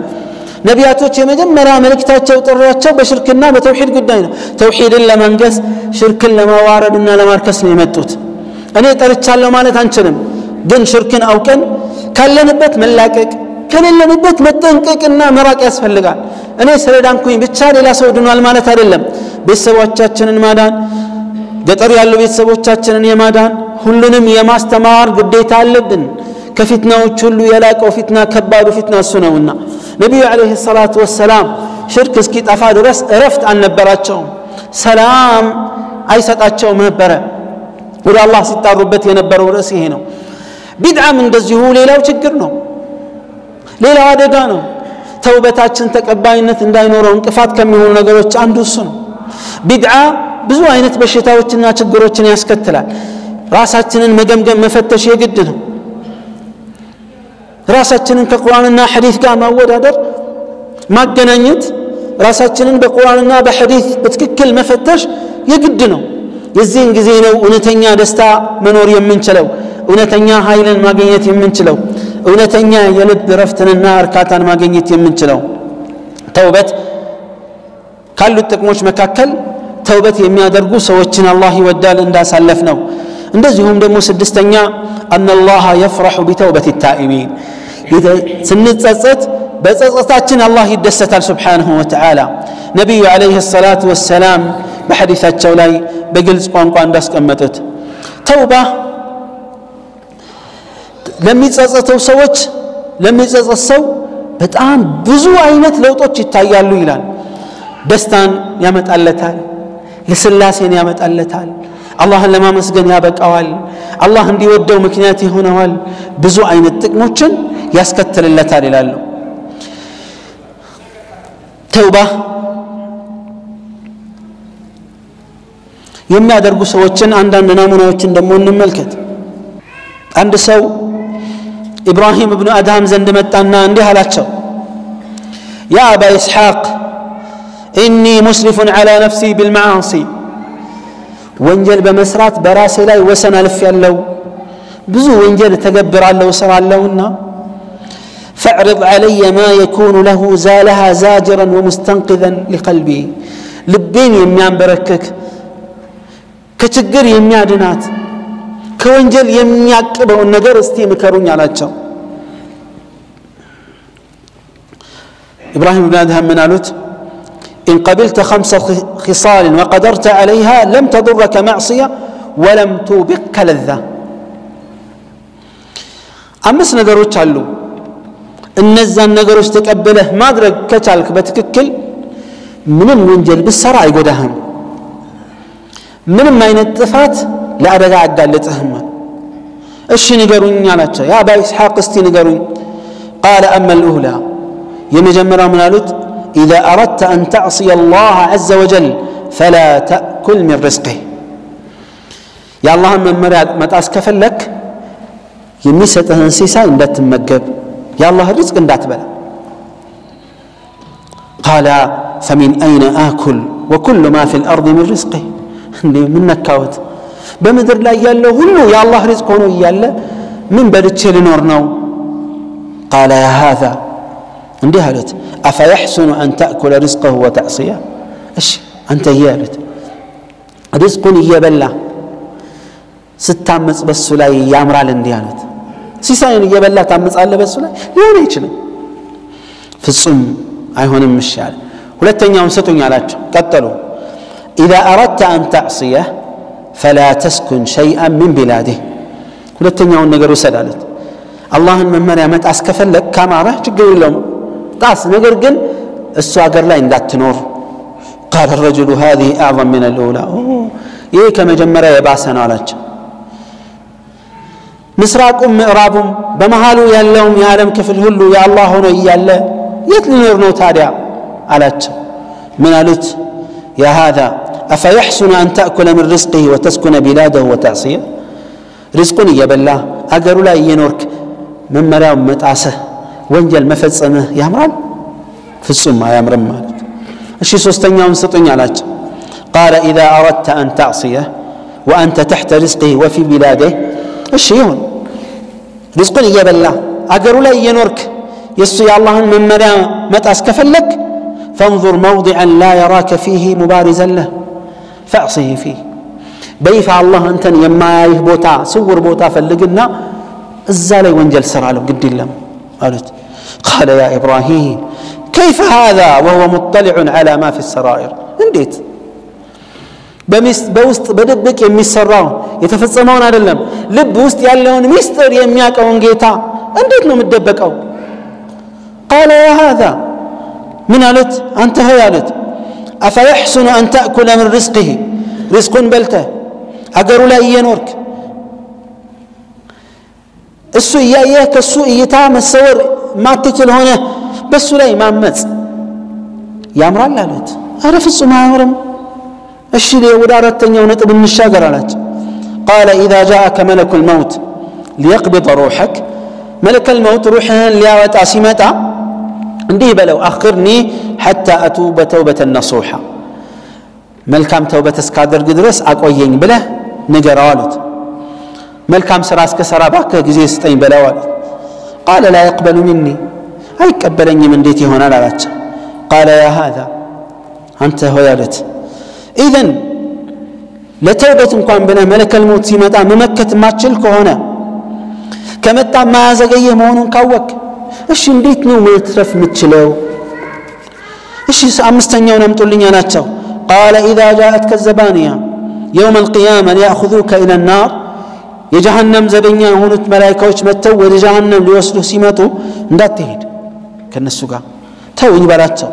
ነቢያቶች የመጀመሪያ መልእክታቸው ጥሪያቸው በሽርክና በተውሂድ ጉዳይ ነው ተውሂድን ለማንገስ ሽርክን ለማዋረድና ለማርከስ ነው የመጡት እኔ ጠርቻለሁ ማለት አንችልም ግን ሽርክን አውቀን ካለንበት መላቀቅ ከሌለንበት መጠንቀቅና መራቅ ያስፈልጋል እኔ ስለዳንኩኝ ብቻ ሌላ ሰው ድኗል ማለት አይደለም ቤተሰቦቻችንን ማዳን ገጠር ያሉ ቤተሰቦቻችንን የማዳን ሁሉንም የማስተማር ግዴታ አለብን ከፊትናዎች ሁሉ የላቀው ፊትና ከባዱ ፊትና እሱ ነውና ነብዩ አለይሂ ሰላቱ ወሰላም ሽርክ እስኪጠፋ ድረስ እረፍት አልነበራቸውም ሰላም አይሰጣቸውም ነበር ወደ አላህ ሲጣሩበት የነበረው ርዕስ ይሄ ነው ቢድዓም እንደዚሁ ሌላው ችግር ነው ሌላው አደጋ ነው ተውበታችን ተቀባይነት እንዳይኖረው እንቅፋት ከሚሆኑ ነገሮች አንዱ እሱ ነው ቢድዓ ብዙ አይነት በሽታዎችና ችግሮችን ያስከትላል ራሳችንን መገምገም መፈተሽ የግድ ነው ራሳችንን ከቁርአንና ሐዲስ ጋር ማወዳደር ማገናኘት ራሳችንን በቁርአንና በሐዲስ በትክክል መፈተሽ የግድ ነው የዚህን ጊዜ ነው እውነተኛ ደስታ መኖር የምንችለው እውነተኛ ኃይልን ማግኘት የምንችለው እውነተኛ የልብ ረፍትንና እርካታን ማግኘት የምንችለው ተውበት ካሉት ጥቅሞች መካከል ተውበት የሚያደርጉ ሰዎችን አላህ ይወዳል እንዳሳለፍ ነው እንደዚሁም ደግሞ ስድስተኛ ان الله يفرح بتوبه التائبين ስንጸጸት በጸጸታችን አላህ ይደሰታል سبحانه وتعالى ነብዩ አለይሂ ሰላቱ ወሰላም በሐዲሳቸው ላይ በግልጽ ቋንቋ እንዳስቀመጡት ተውባ ለሚጸጸተው ሰዎች ለሚጸጸት ሰው በጣም ብዙ አይነት ለውጦች ይታያሉ ይላል ደስታን ያመጣለታል ለስላሴን ያመጣለታል አላህን ለማመስገን ያበቃዋል አላህ እንዲወደው ምክንያት ይሆነዋል ብዙ አይነት ጥቅሞችን ያስከትልለታል ይላሉ ተውባ የሚያደርጉ ሰዎችን አንዳንድ ናሙናዎችን ደግሞ እንመልከት አንድ ሰው ኢብራሂም ኢብኑ አድሃም ዘንድ መጣና እንዲህ አላቸው ያ አባ ኢስሐቅ ኢኒ ሙስሪፉን ዐላ ነፍሲ ቢልመዓሲ ወንጀል በመስራት በራሴ ላይ ወሰን አልፌያለሁ ብዙ ወንጀል ተገብራለሁ ሰራለሁና فاعرض علي ما يكون له زالها زاجرا ومستنقذا لقلبي ልቤን የሚያንበረክክ ከችግር የሚያድናት ከወንጀል የሚያቅበውን ነገር እስቲ ምከሩኝ አላቸው ኢብራሂም ኢብኑ አድሃም ምን አሉት إن قبلت 5 خصال وقدرت عليها لم تضرك معصية ولم توبقك لذة أمس نقروش علو النزان نقروش تقبله ما أدرك كتالك بتككل من المنجل بالسرع يقودهم من ما ينتفات لا أبقى عدال لتهم الشي نقرون يالاتش يا أبا إسحاق استي نقرون قال أما الأولى يمجمرا من قالت إذا أردت أن تعصي الله عز وجل فلا تأكل من رزقه يا الله من مراد ما تأسكفل لك يميسة هنسيسا إن دات مجب يا الله الرزق إن دات بلا قال فمن أين آكل وكل ما في الأرض من رزقه من نكاوت بمدر لا يالله هلو يا الله رزق هنو ياله من بدتش لنورنو قال يا هذا عندي هالت أفيحسن أن تأكل رزقه وتعصيه إيش أنت يالت رزق يبلى ستامس بس لا يامر على انديانت سيساين يبلى تامس على بس لا يوني يشلم في الصم أيهون مشال ولا تنياهم ستون يالات قتلوا إذا أردت أن تعصيه فلا تسكن شيئا من بلاده ولا تنياهم نقروا سلالت الله من مريم أسكفل لك كما راح تقول لهم قاس نقر قل السواقر لا إن تنور قال الرجل هذه أعظم من الأولى إيه كما جمرا يباسنا عليك مسراكم مئرابهم بمهالو يالهم يعلم كيف الهلو يا الله هنا ياله يتلنور نو تاريا عليك من قالت يا هذا أفيحسن أن تأكل من رزقه وتسكن بلاده وتعصيه رزقني يا بالله أقروا لا ينورك من مراهم متعسه وانجل مفصمه يامران في السم يامرن مالك الشيء سوستنياون سطني علاج قال إذا أردت أن تعصيه وأنت تحت رزقه وفي بلاده الشيء رزقني يا بالله أقروا لا ينورك يسو يا الله من مراهم متعسكفلك فانظر موضعا لا يراك فيه مبارزا له فأعصيه فيه بيفع الله أنت يما يهبوتا سور بوتا فلقنا الزالي وانجل سرعله قد اللهم قالت قال يا إبراهيم كيف هذا وهو مطلع على ما في السرائر انديت بوست بدبك يمي السراون يتفصمون على اللهم لب وست يالون مستر يمياك ونجيتا انديت نو مدبكو قال يا هذا من قالت أنت هي قالت أفيحسن أن تأكل من رزقه رزق بلته أقروا لا ينورك السوء إياك السوء يتعام السور ما تتل هنا بس لا إمام مز يامر الله قالت أعرف السوء ما يمرم الشيء اللي ودارت تنيا ونطب من الشاقر قالت قال إذا جاءك ملك الموت ليقبض روحك ملك الموت روحها اللي عسيمتها እንዲህ በለው አኽርኒ حتى اتوب توبه نصوحا መልካም ተውበት እስካደርግ ድረስ አቆየኝ ብለህ ንገረው አሉት መልካም ስራ እስከሰራ ባከህ ጊዜ ስጠኝ በለው አሉት قال لا يقبل مني አይቀበለኝም እንዴት ይሆናል አላቸው قال يا هذا አንተ ሆይ አሉት اذن ለተውበት እንኳን ብለህ መለከል ሞት ሲመጣ መመከት ማችል ከሆነ ከመጣ ማያዘገየ መሆኑን ካወቅ እሺ እንዴት ነው መትረፍ ምትችለው እሺ አምስተኛውን አምጡልኝ አላቸው قال اذا جاءتك الزبانيه يوم القيامه ياخذوك الى النار የጀሃነም ዘበኛ የሆኑት መላእክቶች መተው ወደ ጀሃነም ሊወስዱ ሲመጡ እንዳትሄድ ከነሱ ጋር ተውኝ በላቸው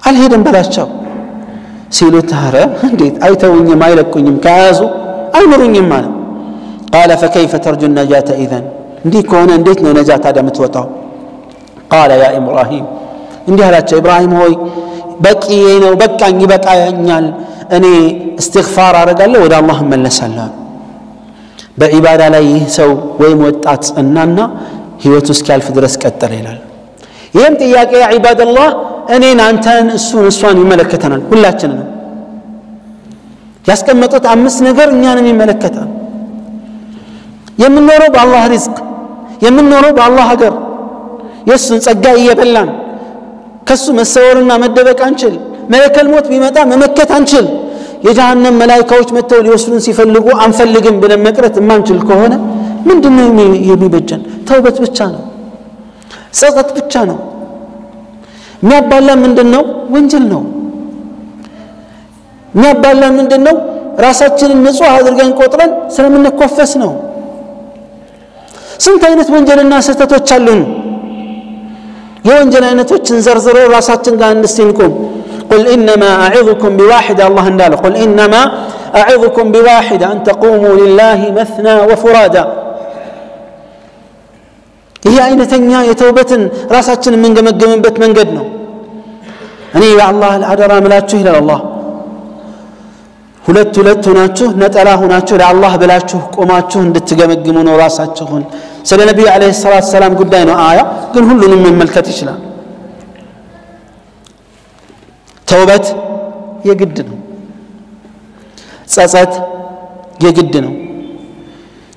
አልሄድም በላቸው ሲሉት ኧረ እንዴት አይተውኝም አይለቁኝም ከያዙ አይምሩኝም ማለት قال فكيف ترجو النجاة اذا እንዲህ ከሆነ እንዴት ነው ነጃት አደምትወጣው قال يا ابراهيم እንዲህ አላቸው ኢብራሂም ሆይ በቂ ነው በቃኝ ይበቃኛል እኔ استغفار አረጋለሁ ወደ አላህ መለሳለሁ በኢባዳ ላይ ሰው ወይም ወጣት እናና ህይወቱ እስኪያልፍ ድረስ ቀጠለ ይላል ይሄም ጥያቄ ያ ኢባደላህ እኔን አንተን እሷን ይመለከተናል ሁላችንም ያስቀመጡት አምስት ነገር እኛንም ይመለከታል የምንኖረው በአላህ ሪዝቅ የምንኖረው በአላህ ሀገር የሱን ጸጋ እየበላን ከሱ መሰወርና መደበቅ አንችል መለከል ሞት ቢመጣ መመከት አንችል የጀሃነም መላእክቶች መተው ሊወስዱን ሲፈልጉ አንፈልግም ብለን መቅረት ማንችል ከሆነ ምንድነው የሚበጀን ተውበት ብቻ ነው ጸጸት ብቻ ነው የሚያባላ ምንድነው ወንጀል ነው የሚያባላ ምንድነው ራሳችንን ንጹህ አድርገን ቆጥረን ስለምንኮፈስ ነው ስንት አይነት ወንጀልና ስህተቶች አሉን የወንጀል አይነቶችን ዘርዝረው ራሳችን ጋር እንስንቆም قل انما اعظكم بواحده الله እንዳለ قل انما اعظكم بواحده ان تقوموا لله مثنى وفرادا ይሄ አይነተኛ የተውበትን ራሳችንን የምንገመገምበት መንገድ ነው እኔ የአላህ አደራ ምላችሁ ይላል አላህ ሁለት ሆናችሁ ነጠላ ሆናችሁ ለአላህ ብላችሁ ቆማችሁ እንድትገመግሙ ነው ራሳችሁን ስለ ነብዩ አለይሂ ሰላቱ ሰላም ጉዳይ ነው አያ ግን ሁሉንም መመልከት ይችላል ተውበት የግድ ነው ጸጸት የግድ ነው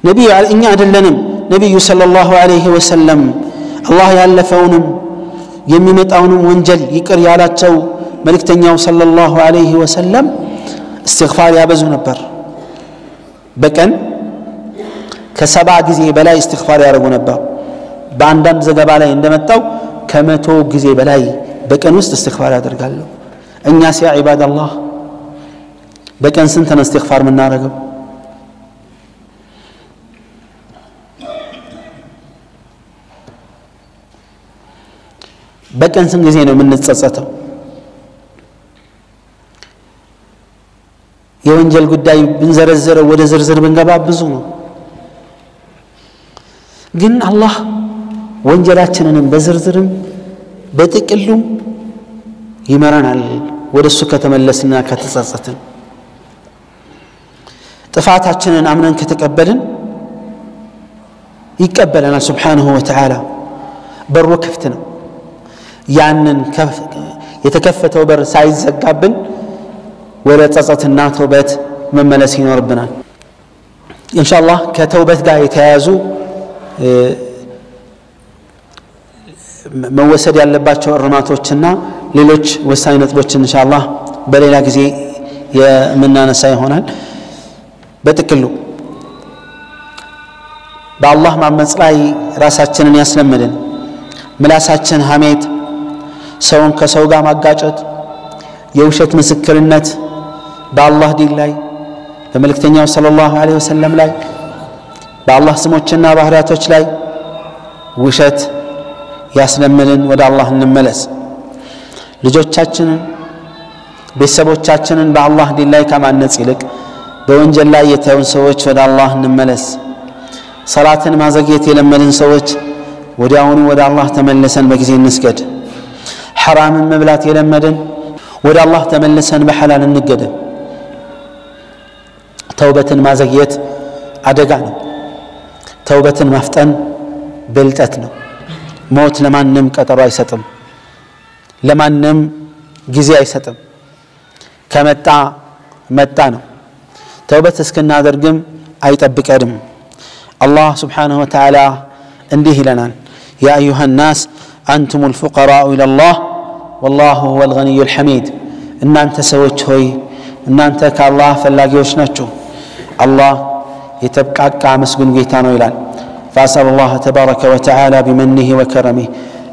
ነብዩ እኛ አይደለንም ነብዩ ሰለላሁ ዐለይሂ ወሰለም አላህ ያለፈውንም የሚመጣውንም ወንጀል ይቅር ያላቸው መልእክተኛው ሰለላሁ ዐለይሂ ወሰለም استغفار ያበዙ ነበር በቀን ከ70 ጊዜ በላይ استغفار ያደርጉ ነበር በአንዳንድ ዘገባ ላይ እንደመጣው ከ100 ጊዜ በላይ በቀን ውስጥ استغفار ያደርጋሉ እኛስ ያ ኢባደላህ በቀን ስንት ነው استغفار የምናደርገው በቀን ስንት ጊዜ ነው የምንጸጸተው የወንጀል ጉዳይ ብንዘረዘረው ወደ ዝርዝር ብንገባ ብዙ ነው ግን አላህ ወንጀላችንን በዝርዝርም በጥቅሉም ይመራናል ወደሱ ከተመለስና ከተጸጸትን ጥፋታችንን አምነን ከተቀበልን ይቀበለናል ሱብሓነሁ ወተዓላ በሩ ክፍት ነው ያንን የተከፈተው በር ሳይዘጋብን ወደ ጸጸትና ተውበት መመለስ ይኖርብናል ኢንሻአላህ ከተውበት ጋር የተያያዙ መወሰድ ያለባቸው እርማቶችና ሌሎች ወሳኝ ነጥቦችን ኢንሻአላህ በሌላ ጊዜ የምናነሳ ይሆናል በጥቅሉ በአላህ ማመጽ ላይ ራሳችንን ያስለመደን ምላሳችን ሐሜት ሰውን ከሰው ጋር ማጋጨት የውሸት ምስክርነት በአላህ ዲን ላይ በመልእክተኛው ሰለላሁ ዐለይሂ ወሰለም ላይ በአላህ ስሞችና ባህሪያቶች ላይ ውሸት ያስለመልን ወደ አላህ እንመለስ ልጆቻችንን ቤተሰቦቻችንን በአላህ ዲን ላይ ከማነጽ ይልቅ በወንጀል ላይ የተውን ሰዎች ወደ አላህ እንመለስ ሰላትን ማዘግየት የለመድን ሰዎች ወዲያውኑ ወደ አላህ ተመለሰን በጊዜ እንስገድ ሐራምን መብላት የለመድን ወደ አላህ ተመለሰን በሐላል እንገደ ተውበትን ማዘግየት አደጋ ነው ተውበትን ማፍጠን بلتتنا موت لمن نم كتر يستم لمن نم جزي يستم كمتع متعنا توبة اسكنا درجم أي تبك أدم الله سبحانه وتعالى انده لنا يا أيها الناس أنتم الفقراء إلى الله والله هو الغني الحميد إن أنت سويت هوي إن أنت كالله فلاقي وشنتشو الله يتبقى مسجون جيتانو إلال فأسأل الله تبارك وتعالى بمنه وكرمه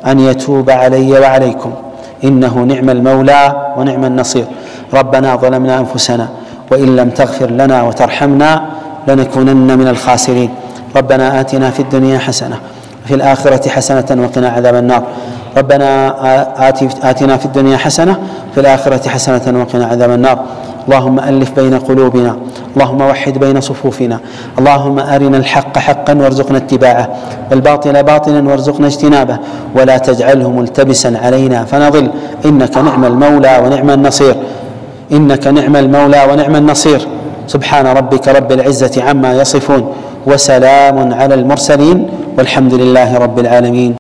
أن يتوب علي وعليكم إنه نعم المولى ونعم النصير ربنا ظلمنا أنفسنا وإن لم تغفر لنا وترحمنا لنكونن من الخاسرين ربنا آتنا في الدنيا حسنة وفي الآخرة حسنة وقنا عذاب النار ربنا آتنا في الدنيا حسنة وفي الآخرة حسنة وقنا عذاب النار اللهم ألف بين قلوبنا اللهم وحد بين صفوفنا اللهم أرنا الحق حقا وارزقنا اتباعه والباطل باطلا وارزقنا اجتنابه ولا تجعله ملتبسا علينا فنضل إنك نعم المولى ونعم النصير إنك نعم المولى ونعم النصير سبحان ربك رب العزة عما يصفون وسلام على المرسلين والحمد لله رب العالمين.